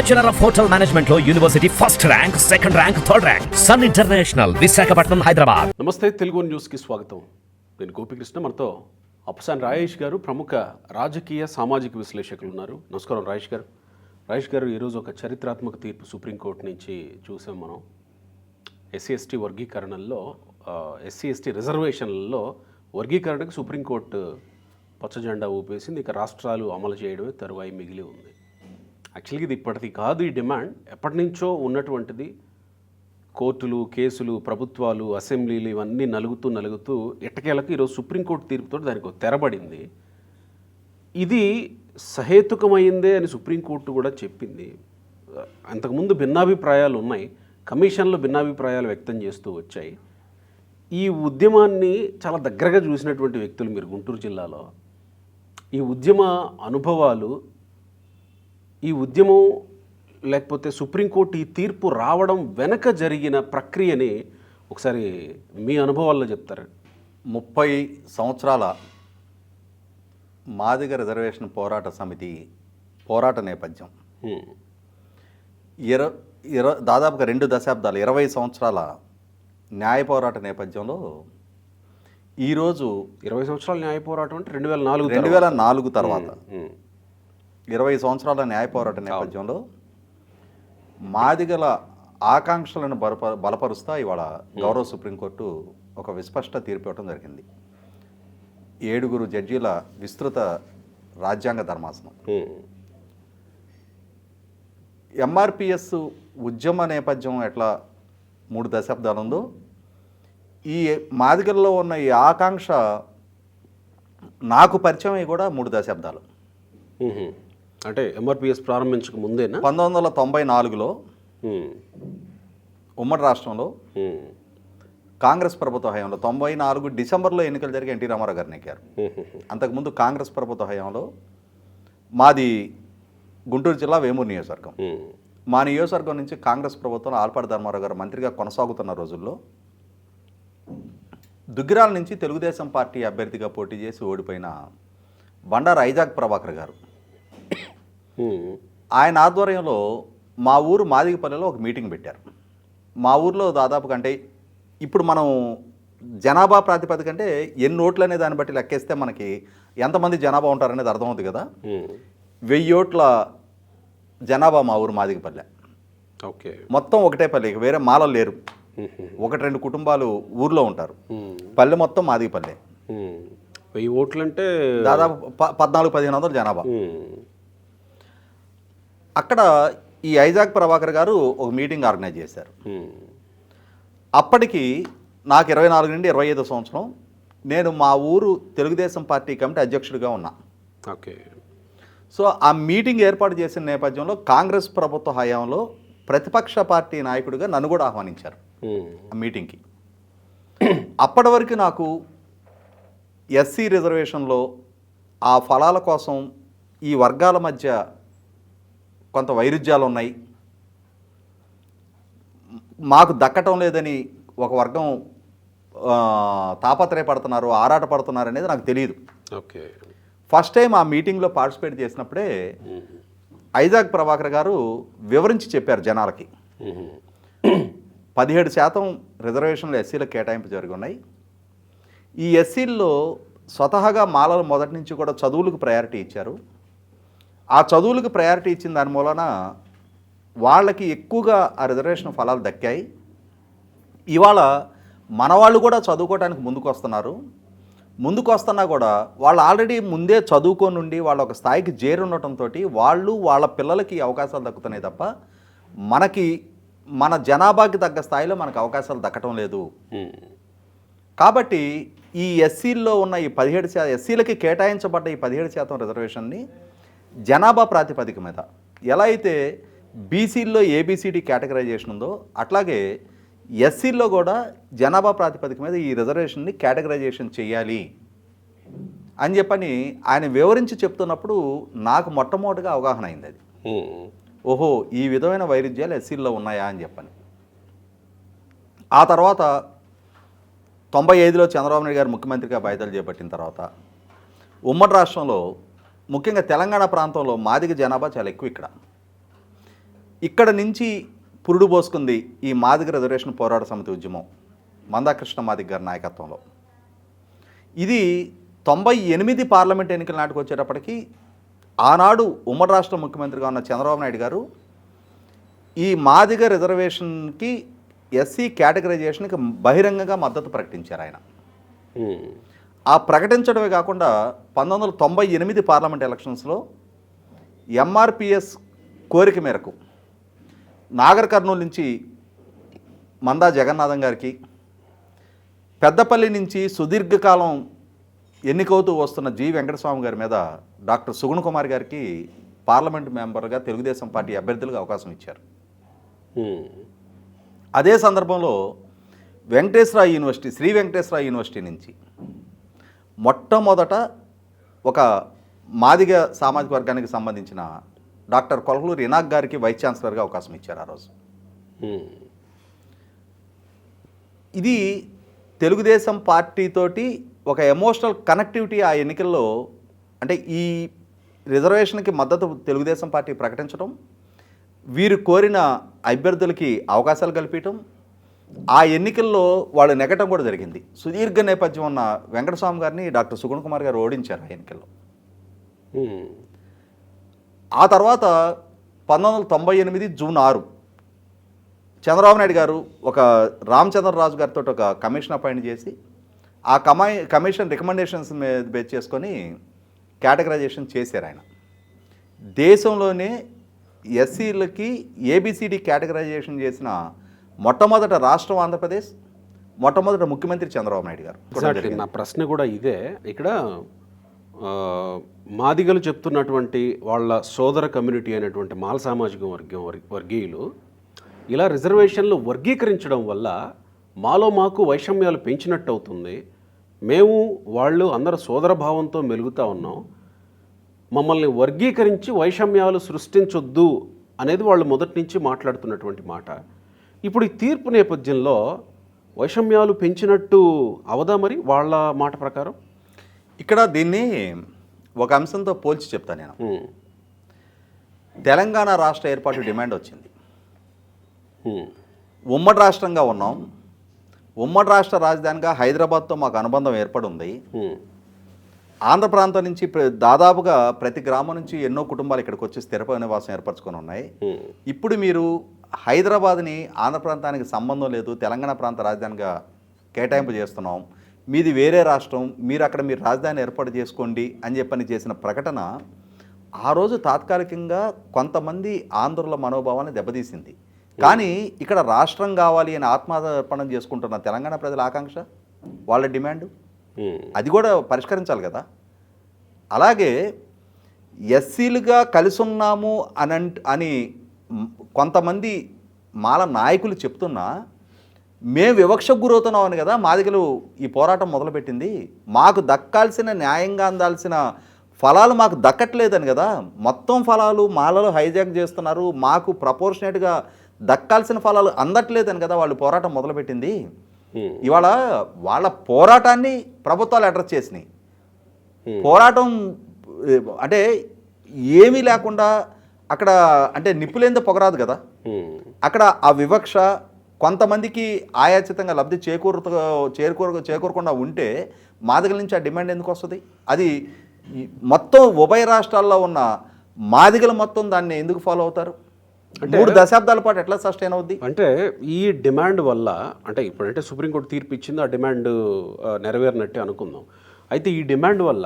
Bachelor of hotel management లో university first rank, second rank, third rank. Sun international, Visakhapatnam, Hyderabad. నమస్తే, తెలుగు న్యూస్కి స్వాగతం. నేను గోపికృష్ణ. మనతో అప్పసాని రాజేష్ గారు, ప్రముఖ రాజకీయ సామాజిక విశ్లేషకులు ఉన్నారు. నమస్కారం రాజేష్ గారు. రాజేష్ గారు, ఈరోజు ఒక చరిత్రాత్మక తీర్పు సుప్రీంకోర్టు నుంచి చూసాం మనం. ఎస్సీ ఎస్టీ వర్గీకరణల్లో, ఎస్సీ ఎస్టీ రిజర్వేషన్లలో వర్గీకరణకు సుప్రీంకోర్టు పచ్చజెండా ఊపేసింది. ఇక రాష్ట్రాలు అమలు చేయడమే తరువాయి మిగిలి ఉంది. యాక్చువల్గా ఇది ఇప్పటిది కాదు. ఈ డిమాండ్ ఎప్పటి నుంచో ఉన్నటువంటిది. కోర్టులు, కేసులు, ప్రభుత్వాలు, అసెంబ్లీలు ఇవన్నీ నలుగుతూ ఎట్టకేలకు ఈరోజు సుప్రీంకోర్టు తీర్పుతో దానికి ఒక తెరబడింది. ఇది సహేతుకమైందే అని సుప్రీంకోర్టు కూడా చెప్పింది. అంతకుముందు భిన్నాభిప్రాయాలు ఉన్నాయి. కమిషన్లో భిన్నాభిప్రాయాలు వ్యక్తం చేస్తూ వచ్చాయి. ఈ ఉద్యమాన్ని చాలా దగ్గరగా చూసినటువంటి వ్యక్తులు మీరు గుంటూరు జిల్లాలో. ఈ ఉద్యమ అనుభవాలు, ఈ ఉద్యమం లేకపోతే సుప్రీంకోర్టు ఈ తీర్పు రావడం వెనక జరిగిన ప్రక్రియని ఒకసారి మీ అనుభవాల్లో చెప్తారు. 30 సంవత్సరాల మాదిగ రిజర్వేషన్ పోరాట సమితి పోరాట నేపథ్యం, దాదాపుగా 2 దశాబ్దాలు, 20 సంవత్సరాల న్యాయ పోరాట నేపథ్యంలో ఈరోజు 20 సంవత్సరాల న్యాయ పోరాటం అంటే 2004 తర్వాత 20 సంవత్సరాల న్యాయ పోరాట నేపథ్యంలో మాదిగల ఆకాంక్షలను బలపరుస్తా ఇవాళ గౌరవ సుప్రీంకోర్టు ఒక విస్పష్ట తీర్పు ఇవ్వడం జరిగింది. 7 జడ్జీల విస్తృత రాజ్యాంగ ధర్మాసనం. ఎంఆర్పిఎస్ ఉద్యమ నేపథ్యం ఎట్లా 3 దశాబ్దాలు ఉందో, ఈ మాదిగల్లో ఉన్న ఈ ఆకాంక్ష నాకు పరిచయం కూడా 3 దశాబ్దాలు. అంటే ఎంఆర్పిఎస్ ప్రారంభించక ముందేనా? 1994లో ఉమ్మడి రాష్ట్రంలో కాంగ్రెస్ ప్రభుత్వ హయాంలో 94 డిసెంబర్లో ఎన్నికలు జరిగి ఎన్టీ రామారావు గారిని ఎక్కారు. అంతకుముందు కాంగ్రెస్ ప్రభుత్వ హయాంలో మాది గుంటూరు జిల్లా వేమూరు నియోజకవర్గం. మా నియోజకవర్గం నుంచి కాంగ్రెస్ ప్రభుత్వం ఆల్పాటి ధర్మారావు గారు మంత్రిగా కొనసాగుతున్న రోజుల్లో దుగ్గిరాల నుంచి తెలుగుదేశం పార్టీ అభ్యర్థిగా పోటీ చేసి ఓడిపోయిన బండారు ఐజాక్ ప్రభాకర్ గారు, ఆయన ఆధ్వర్యంలో మా ఊరు మాదిగపల్లిలో ఒక మీటింగ్ పెట్టారు. మా ఊర్లో దాదాపు అంటే ఇప్పుడు మనం జనాభా ప్రాతిపదిక అంటే ఎన్ని ఓట్లు అనే దాన్ని బట్టి లెక్కేస్తే మనకి ఎంతమంది జనాభా ఉంటారనేది అర్థమవుతుంది కదా. 1000 ఓట్ల జనాభా మా ఊరు మాదిగపల్లె. ఓకే, మొత్తం ఒకటే పల్లె, వేరే మాలలు లేరు. 1-2 కుటుంబాలు ఊర్లో ఉంటారు. పల్లె మొత్తం మాదిగపల్లె. 1000 ఓట్లు అంటే దాదాపు 1400-1500 జనాభా. అక్కడ ఈ ఐజాక్ ప్రభాకర్ గారు ఒక మీటింగ్ ఆర్గనైజ్ చేశారు. అప్పటికి నాకు 24 నుండి 25 సంవత్సరం. నేను మా ఊరు తెలుగుదేశం పార్టీ కమిటీ అధ్యక్షుడిగా ఉన్నా. ఓకే. సో ఆ మీటింగ్ ఏర్పాటు చేసిన నేపథ్యంలో కాంగ్రెస్ ప్రభుత్వ హయాంలో ప్రతిపక్ష పార్టీ నాయకుడిగా నన్ను కూడా ఆహ్వానించారు ఆ మీటింగ్కి. అప్పటి వరకు నాకు ఎస్సీ రిజర్వేషన్లో ఆ ఫలాల కోసం ఈ వర్గాల మధ్య కొంత వైరుధ్యాలు ఉన్నాయి, మాకు దక్కటం లేదని ఒక వర్గం తాపత్రయపడుతున్నారు, ఆరాటపడుతున్నారు అనేది నాకు తెలియదు. ఓకే. ఫస్ట్ టైం ఆ మీటింగ్లో పార్టిసిపేట్ చేసినప్పుడే ఐజాక్ ప్రభాకర్ గారు వివరించి చెప్పారు జనాలకి. 17% రిజర్వేషన్లు ఎస్సీలకు కేటాయింపు జరిగి ఉన్నాయి. ఈ ఎస్సీల్లో స్వతహాగా మాలలు మొదటి నుంచి కూడా చదువులకు ప్రయారిటీ ఇచ్చారు. ఆ చదువులకు ప్రయారిటీ ఇచ్చిన దాని మూలన వాళ్ళకి ఎక్కువగా ఆ రిజర్వేషన్ ఫలాలు దక్కాయి. ఇవాళ మనవాళ్ళు కూడా చదువుకోవడానికి ముందుకు వస్తున్నా కూడా వాళ్ళు ఆల్రెడీ ముందే చదువుకొని ఉండి వాళ్ళ ఒక స్థాయికి చేరుండటంతో వాళ్ళు వాళ్ళ పిల్లలకి అవకాశాలు దక్కుతున్నాయి తప్ప మనకి మన జనాభాకి తగ్గ స్థాయిలో మనకు అవకాశాలు దక్కటం లేదు. కాబట్టి ఈ ఎస్సీల్లో ఉన్న ఈ 17% ఎస్సీలకి కేటాయించబడ్డ ఈ 17% రిజర్వేషన్ని జనాభా ప్రాతిపదిక మీద ఎలా అయితే బీసీల్లో ఏబిసిడి కేటగరైజేషన్ ఉందో అట్లాగే ఎస్సీల్లో కూడా జనాభా ప్రాతిపదిక మీద ఈ రిజర్వేషన్ని కేటగరైజేషన్ చేయాలి అని చెప్పని ఆయన వివరించి చెప్తున్నప్పుడు నాకు మొట్టమొదటిగా అవగాహన అయింది. అది ఓహో, ఈ విధమైన వైరుధ్యాలు ఎస్సీల్లో ఉన్నాయా అని చెప్పని. ఆ తర్వాత 95లో చంద్రబాబు నాయుడు గారు ముఖ్యమంత్రిగా బాధ్యతలు చేపట్టిన తర్వాత ఉమ్మడి రాష్ట్రంలో ముఖ్యంగా తెలంగాణ ప్రాంతంలో మాదిగ జనాభా చాలా ఎక్కువ. ఇక్కడ ఇక్కడ నుంచి పురుడు పోసుకుంది ఈ మాదిగ రిజర్వేషన్ పోరాట సమితి ఉద్యమం మందాకృష్ణ మాదిగ గారి నాయకత్వంలో. ఇది 98 పార్లమెంట్ ఎన్నికల నాటికి వచ్చేటప్పటికి ఆనాడు ఉమ్మడి రాష్ట్ర ముఖ్యమంత్రిగా ఉన్న చంద్రబాబు నాయుడు గారు ఈ మాదిగ రిజర్వేషన్కి ఎస్సీ కేటగరైజేషన్కి బహిరంగంగా మద్దతు ప్రకటించారు ఆయన. ఆ ప్రకటించడమే కాకుండా 1998 పార్లమెంట్ ఎలక్షన్స్లో ఎంఆర్పిఎస్ కోరిక మేరకు నాగర్ కర్నూలు నుంచి మందా జగన్నాథం గారికి, పెద్దపల్లి నుంచి సుదీర్ఘకాలం ఎన్నికవుతూ వస్తున్న జి వెంకటస్వామి గారి మీద డాక్టర్ సుగుణ్ కుమార్ గారికి పార్లమెంట్ మెంబర్గా తెలుగుదేశం పార్టీ అభ్యర్థులకు అవకాశం ఇచ్చారు. అదే సందర్భంలో వెంకటేశ్వర యూనివర్సిటీ, శ్రీ వెంకటేశ్వర యూనివర్సిటీ నుంచి మొట్టమొదట ఒక మాదిగ సామాజిక వర్గానికి సంబంధించిన డాక్టర్ కొలకలూరి ఇనాక్ గారికి వైస్ ఛాన్సలర్గా అవకాశం ఇచ్చారు ఆ రోజు. ఇది తెలుగుదేశం పార్టీతోటి ఒక ఎమోషనల్ కనెక్టివిటీ ఆ ఎన్నికల్లో, అంటే ఈ రిజర్వేషన్కి మద్దతు తెలుగుదేశం పార్టీ ప్రకటించడం, వీరు కోరిన అభ్యర్థులకి అవకాశాలు కల్పించడం, ఆ ఎన్నికల్లో వాళ్ళు నెగ్గటం కూడా జరిగింది. సుదీర్ఘ నేపథ్యం ఉన్న వెంకటస్వామి గారిని డాక్టర్ సుగుణ్ కుమార్ గారు ఓడించారు ఆ ఎన్నికల్లో. ఆ తర్వాత 1998 జూన్ 6 చంద్రబాబు నాయుడు గారు ఒక రామచంద్రరాజు గారితో ఒక కమిషన్ అపాయింట్ చేసి ఆ కమిషన్ రికమెండేషన్స్ మీద బేస్ చేసుకొని కేటగరైజేషన్ చేశారు ఆయన. దేశంలోనే ఎస్సీలకి ఏబిసిడి కేటగరైజేషన్ చేసిన మొట్టమొదట రాష్ట్రం ఆంధ్రప్రదేశ్, మొట్టమొదట ముఖ్యమంత్రి చంద్రబాబు నాయుడు గారు. నా ప్రశ్న కూడా ఇదే. ఇక్కడ మాదిగలు చెప్తున్నటువంటి వాళ్ళ సోదర కమ్యూనిటీ అయినటువంటి మాల సామాజిక వర్గీయులు ఇలా రిజర్వేషన్లు వర్గీకరించడం వల్ల మాలో మాకు వైషమ్యాలు పెంచినట్టు అవుతుంది, మేము వాళ్ళు అందరూ సోదర భావంతో మెలుగుతూ ఉన్నాం, మమ్మల్ని వర్గీకరించి వైషమ్యాలు సృష్టించొద్దు అనేది వాళ్ళు మొదటి నుంచి మాట్లాడుతున్నటువంటి మాట. ఇప్పుడు ఈ తీర్పు నేపథ్యంలో వైషమ్యాలు పెంచినట్టు అవదా మరి వాళ్ళ మాట ప్రకారం? ఇక్కడ దీన్ని ఒక అంశంతో పోల్చి చెప్తాను నేను. తెలంగాణ రాష్ట్ర ఏర్పాటు డిమాండ్ వచ్చింది. ఉమ్మడి రాష్ట్రంగా ఉన్నాం, ఉమ్మడి రాష్ట్ర రాజధానిగా హైదరాబాద్తో మాకు అనుబంధం ఏర్పడి ఉంది. ఆంధ్ర ప్రాంతం నుంచి దాదాపుగా ప్రతి గ్రామం నుంచి ఎన్నో కుటుంబాలు ఇక్కడికి వచ్చి స్థిర నివాసం ఏర్పరచుకొని ఉన్నాయి. ఇప్పుడు మీరు హైదరాబాద్ని ఆంధ్ర ప్రాంతానికి సంబంధం లేదు, తెలంగాణ ప్రాంత రాజధానిగా కేటాయింపు చేస్తున్నాం, మీది వేరే రాష్ట్రం, మీరు అక్కడ మీరు రాజధాని ఏర్పాటు చేసుకోండి అని చెప్పని చేసిన ప్రకటన ఆ రోజు తాత్కాలికంగా కొంతమంది ఆంధ్రుల మనోభావాన్ని దెబ్బతీసింది. కానీ ఇక్కడ రాష్ట్రం కావాలి అని ఆత్మార్పణం చేసుకుంటున్న తెలంగాణ ప్రజల ఆకాంక్ష, వాళ్ళ డిమాండ్, అది కూడా పరిష్కరించాలి కదా. అలాగే ఎస్సీలుగా కలిసి ఉన్నాము అని కొంతమంది మాల నాయకులు చెప్తున్నా మేము వివక్షకు గురవుతున్నామని కదా మాదిగలు ఈ పోరాటం మొదలుపెట్టింది. మాకు దక్కాల్సిన, న్యాయంగా అందాల్సిన ఫలాలు మాకు దక్కట్లేదని కదా, మొత్తం ఫలాలు మాలలు హైజాక్ చేస్తున్నారు, మాకు ప్రపోర్షనేట్గా దక్కాల్సిన ఫలాలు అందట్లేదని కదా వాళ్ళు పోరాటం మొదలుపెట్టింది. ఇవాళ వాళ్ళ పోరాటాన్ని ప్రభుత్వాలు అడ్రస్ చేసినాయి. పోరాటం అంటే ఏమీ లేకుండా అక్కడ అంటే నిప్పులేందో పొగరాదు కదా. అక్కడ ఆ వివక్ష కొంతమందికి ఆయాచితంగా లబ్ధి చేకూరకుండా ఉంటే మాదిగల నుంచి ఆ డిమాండ్ ఎందుకు వస్తుంది? అది మొత్తం ఉభయ రాష్ట్రాల్లో ఉన్న మాదిగలు మొత్తం దాన్ని ఎందుకు ఫాలో అవుతారు? 3 దశాబ్దాల పాటు ఎట్లా సస్టైన్ అవుద్ది? అంటే ఈ డిమాండ్ వల్ల, అంటే ఇప్పుడంటే సుప్రీంకోర్టు తీర్పు ఇచ్చింది, ఆ డిమాండ్ నెరవేరినట్టే అనుకుందాం. అయితే ఈ డిమాండ్ వల్ల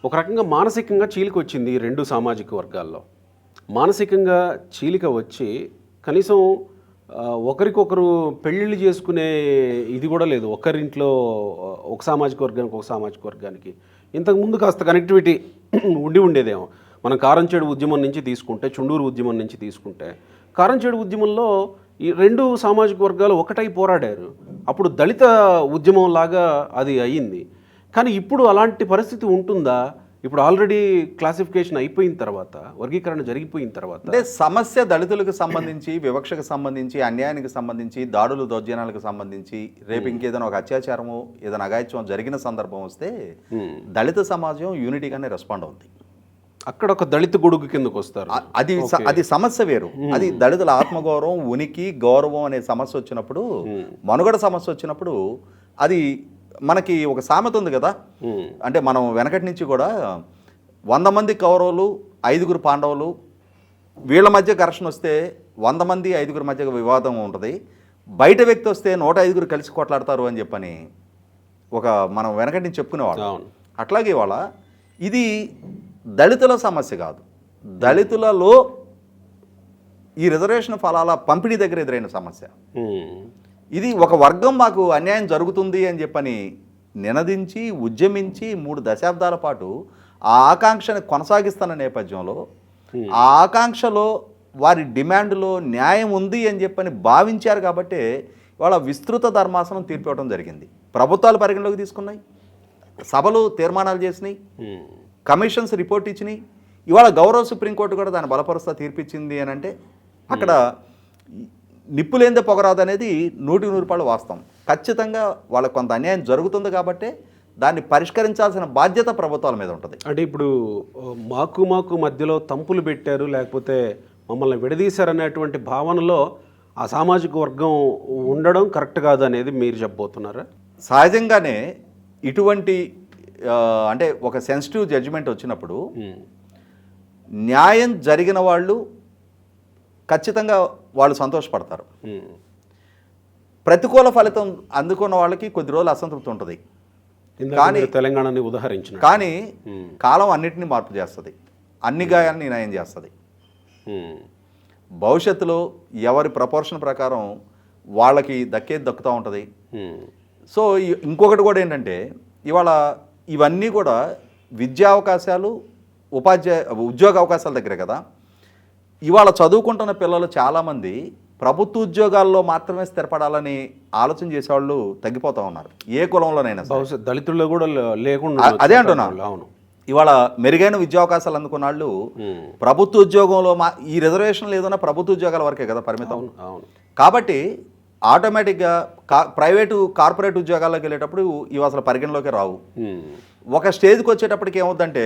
ఒక రకంగా మానసికంగా చీలిక వచ్చింది ఈ 2 సామాజిక వర్గాల్లో. మానసికంగా చీలిక వచ్చి కనీసం ఒకరికొకరు పెళ్ళిళ్ళు చేసుకునే ఇది కూడా లేదు. ఒకరింట్లో ఒక సామాజిక వర్గానికి ఇంతకుముందు కాస్త కనెక్టివిటీ ఉండేదేమో. మనం కారంచేడు ఉద్యమం నుంచి తీసుకుంటే, చుండూరు ఉద్యమం నుంచి తీసుకుంటే, కారంచేడు ఉద్యమంలో ఈ 2 సామాజిక వర్గాలు ఒకటై పోరాడారు. అప్పుడు దళిత ఉద్యమం లాగా అది అయ్యింది. కానీ ఇప్పుడు అలాంటి పరిస్థితి ఉంటుందా? ఇప్పుడు ఆల్రెడీ క్లాసిఫికేషన్ అయిపోయిన తర్వాత, వర్గీకరణ జరిగిపోయిన తర్వాత, అంటే సమస్య దళితులకు సంబంధించి, వివక్షకు సంబంధించి, అన్యాయానికి సంబంధించి, దాడులు దౌర్జన్యాలకు సంబంధించి, రేపు ఇంకేదైనా ఒక అత్యాచారము, ఏదైనా అఘాయిత్యం జరిగిన సందర్భం వస్తే దళిత సమాజం యూనిటీగానే రెస్పాండ్ అవుతుంది. అక్కడ ఒక దళిత గొడుగు కిందకు వస్తారు. అది సమస్య వేరు. అది దళితుల ఆత్మగౌరవం, ఉనికి, గౌరవం అనే సమస్య వచ్చినప్పుడు, మనుగడ సమస్య వచ్చినప్పుడు, అది మనకి ఒక సామెత ఉంది కదా, అంటే మనం వెనకటి నుంచి కూడా 100 మంది కౌరవులు 5 పాండవులు, వీళ్ళ మధ్య ఘర్షణ వస్తే 100 మంది 5 మధ్య వివాదం ఉంటుంది, బయట వ్యక్తి వస్తే 105 కలిసి కొట్లాడతారు అని చెప్పని ఒక మనం వెనకటి నుంచి చెప్పుకునేవాళ్ళం. అట్లాగే ఇవాళ ఇది దళితుల సమస్య కాదు, దళితులలో ఈ రిజర్వేషన్ ఫలాల పంపిణీ దగ్గర ఎదురైన సమస్య. ఇది ఒక వర్గం మాకు అన్యాయం జరుగుతుంది అని చెప్పని నినదించి ఉద్యమించి 3 దశాబ్దాల పాటు ఆ ఆకాంక్షని కొనసాగిస్తున్న నేపథ్యంలో, ఆ ఆకాంక్షలో వారి డిమాండ్లో న్యాయం ఉంది అని చెప్పని భావించారు కాబట్టి వాళ్ళ విస్తృత ధర్మాసనం తీర్పు ఇవ్వడం జరిగింది. ప్రభుత్వాలు పరిగణలోకి తీసుకున్నాయి, సభలు తీర్మానాలు చేసినాయి, కమిషన్స్ రిపోర్ట్ ఇచ్చినాయి. ఇవాళ గౌరవ సుప్రీంకోర్టు కూడా దాన్ని బలపరుస్తా తీర్పిచ్చింది అని అంటే అక్కడ నిప్పులేందే పొగరాదు అనేది 100% వాస్తవం. ఖచ్చితంగా వాళ్ళకు కొంత అన్యాయం జరుగుతుంది కాబట్టి దాన్ని పరిష్కరించాల్సిన బాధ్యత ప్రభుత్వాల మీద ఉంటుంది. అంటే ఇప్పుడు మాకు మధ్యలో తంపులు పెట్టారు, లేకపోతే మమ్మల్ని విడదీశారనేటువంటి భావనలో ఆ సామాజిక వర్గం ఉండడం కరెక్ట్ కాదు అనేది మీరు చెప్పబోతున్నారా? సహజంగానే ఇటువంటి అంటే ఒక సెన్సిటివ్ జడ్జిమెంట్ వచ్చినప్పుడు న్యాయం జరిగిన వాళ్ళు ఖచ్చితంగా వాళ్ళు సంతోషపడతారు. ప్రతికూల ఫలితం అందుకున్న వాళ్ళకి కొద్ది రోజులు అసంతృప్తి ఉంటుంది. కానీ తెలంగాణని ఉదాహరించిన కానీ కాలం అన్నిటినీ మార్పు చేస్తుంది, అన్ని గాయాలని న్యాయం చేస్తుంది. భవిష్యత్తులో ఎవరి ప్రపోర్షన్ ప్రకారం వాళ్ళకి దక్కేది దక్కుతూ ఉంటుంది. సో ఇంకొకటి కూడా ఏంటంటే ఇవాళ ఇవన్నీ కూడా విద్యా అవకాశాలు, ఉద్యోగ అవకాశాల దగ్గర కదా. ఇవాళ చదువుకుంటున్న పిల్లలు చాలామంది ప్రభుత్వ ఉద్యోగాల్లో మాత్రమే స్థిరపడాలని ఆలోచన చేసేవాళ్ళు తగ్గిపోతూ ఉన్నారు, ఏ కులంలోనైనా. దళితుల్లో కూడా లేకుండా అదే అంటున్నా. అవును, ఇవాళ మెరుగైన విద్యా అవకాశాలు అందుకున్న వాళ్ళు ప్రభుత్వ ఉద్యోగంలో ఈ రిజర్వేషన్ ఏదైనా ప్రభుత్వ ఉద్యోగాల వరకే కదా పరిమితం. కాబట్టి ఆటోమేటిక్గా ప్రైవేటు కార్పొరేట్ ఉద్యోగాల్లోకి వెళ్ళేటప్పుడు ఇవి అసలు పరిగణలోకి రావు. ఒక స్టేజ్కి వచ్చేటప్పటికి ఏమవుతుందంటే,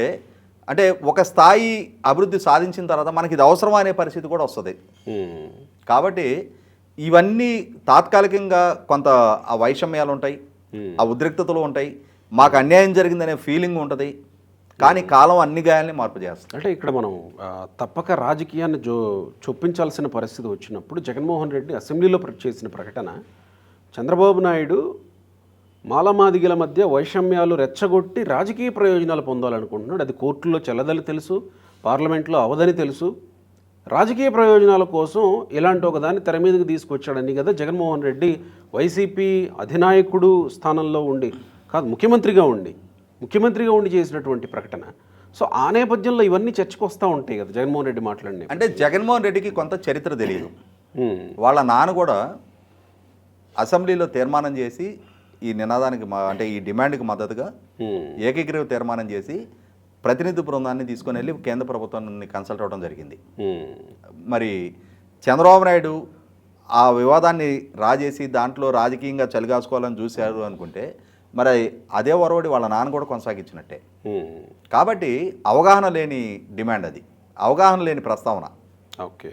అంటే ఒక స్థాయి అభివృద్ధి సాధించిన తర్వాత మనకి ఇది అవసరమా అనే పరిస్థితి కూడా వస్తుంది. కాబట్టి ఇవన్నీ తాత్కాలికంగా కొంత ఆ వైషమ్యాలు ఉంటాయి, ఆ ఉద్రిక్తతలు ఉంటాయి, మాకు అన్యాయం జరిగిందనే ఫీలింగ్ ఉంటుంది. కానీ కాలం అన్ని గాయాలని మార్పు చేస్తుంది. అంటే ఇక్కడ మనం తప్పక రాజకీయాన్ని చొప్పించాల్సిన పరిస్థితి వచ్చినప్పుడు జగన్మోహన్ రెడ్డి అసెంబ్లీలో చేసిన ప్రకటన, చంద్రబాబు నాయుడు మాలమాదిగల మధ్య వైషమ్యాలు రెచ్చగొట్టి రాజకీయ ప్రయోజనాలు పొందాలనుకుంటున్నాడు. అది కోర్టులో చెల్లదని తెలుసు, పార్లమెంట్లో అవదని తెలుసు. రాజకీయ ప్రయోజనాల కోసం ఇలాంటి ఒకదాన్ని తెర మీదకి తీసుకొచ్చాడని కదా జగన్మోహన్ రెడ్డి వైసీపీ అధినాయకుడు స్థానంలో ఉండి, కాదు ముఖ్యమంత్రిగా ఉండి చేసినటువంటి ప్రకటన. సో ఆ నేపథ్యంలో ఇవన్నీ చర్చకు వస్తూ ఉంటాయి కదా జగన్మోహన్ రెడ్డి మాట్లాడిన. అంటే జగన్మోహన్ రెడ్డికి కొంత చరిత్ర తెలియదు. వాళ్ళ నాన్న కూడా అసెంబ్లీలో తీర్మానం చేసి ఈ నినాదానికి అంటే ఈ డిమాండ్కి మద్దతుగా ఏకీకృత తీర్మానం చేసి ప్రతినిధి బృందాన్ని తీసుకొని వెళ్ళి కేంద్ర ప్రభుత్వాన్ని కన్సల్ట్ అవ్వడం జరిగింది. మరి చంద్రబాబు నాయుడు ఆ వివాదాన్ని రాజేసి దాంట్లో రాజకీయంగా చలిగాసుకోవాలని చూశారు అనుకుంటే మరి అదే వరవడి వాళ్ళ నాన్న కూడా కొనసాగించినట్టే. కాబట్టి అవగాహన లేని డిమాండ్, అది అవగాహన లేని ప్రస్తావన. ఓకే.